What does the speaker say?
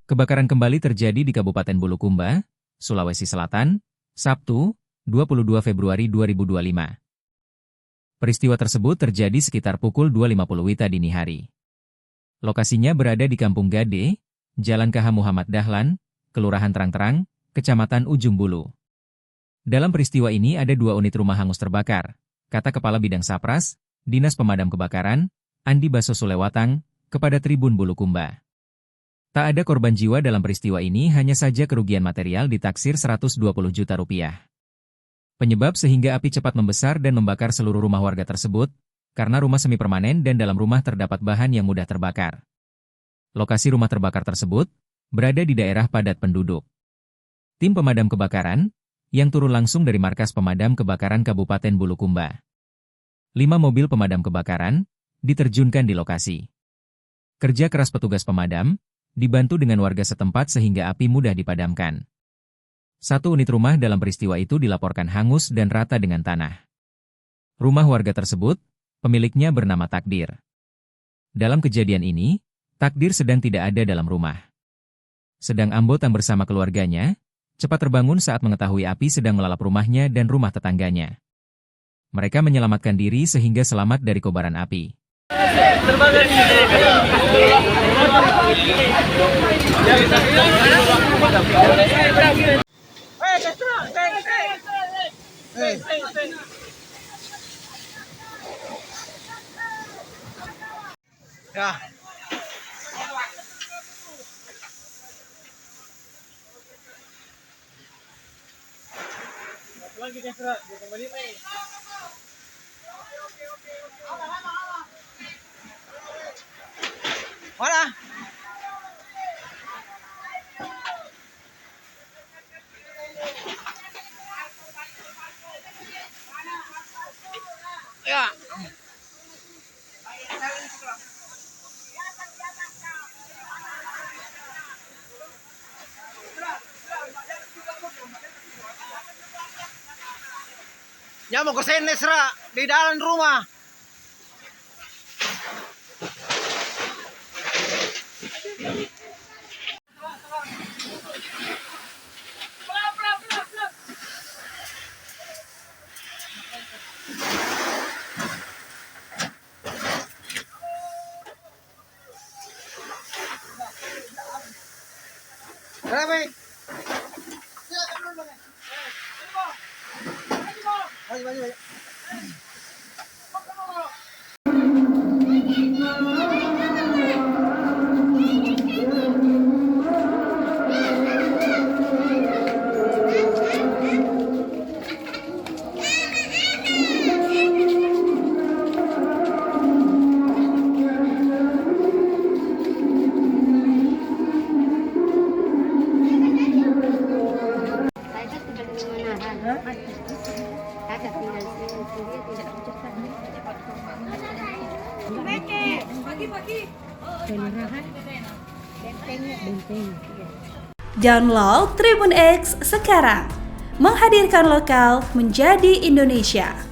Kebakaran kembali terjadi di Kabupaten Bulukumba, Sulawesi Selatan, Sabtu, 22 Februari 2025. Peristiwa tersebut terjadi sekitar pukul 2.50 WITA dini hari. Lokasinya berada di Kampung Gade, Jalan KH Muhammad Dahlan, Kelurahan Terang-Terang, Kecamatan Ujung Bulu. Dalam peristiwa ini ada 2 unit rumah hangus terbakar, kata Kepala Bidang Sapras, Dinas Pemadam Kebakaran, Andi Baso Sulewatang, kepada Tribun Bulukumba. Tak ada korban jiwa dalam peristiwa ini, hanya saja kerugian material ditaksir 120 juta rupiah. Penyebab sehingga api cepat membesar dan membakar seluruh rumah warga tersebut, karena rumah semi permanen dan dalam rumah terdapat bahan yang mudah terbakar. Lokasi rumah terbakar tersebut berada di daerah padat penduduk. Tim pemadam kebakaran, yang turun langsung dari Markas Pemadam Kebakaran Kabupaten Bulukumba. 5 mobil pemadam kebakaran diterjunkan di lokasi. Kerja keras petugas pemadam dibantu dengan warga setempat sehingga api mudah dipadamkan. 1 unit rumah dalam peristiwa itu dilaporkan hangus dan rata dengan tanah. Rumah warga tersebut, pemiliknya bernama Takdir. Dalam kejadian ini, Takdir sedang tidak ada dalam rumah. Sedang Ambotang bersama keluarganya, cepat terbangun saat mengetahui api sedang melalap rumahnya dan rumah tetangganya. Mereka menyelamatkan diri sehingga selamat dari kobaran api. Ya. Lagi Kesra, kembali nih. Mana? Ya. Ya mau ke sini Sra, di dalam rumah. Berapa? Maju. Download Tribun X sekarang, menghadirkan lokal menjadi Indonesia.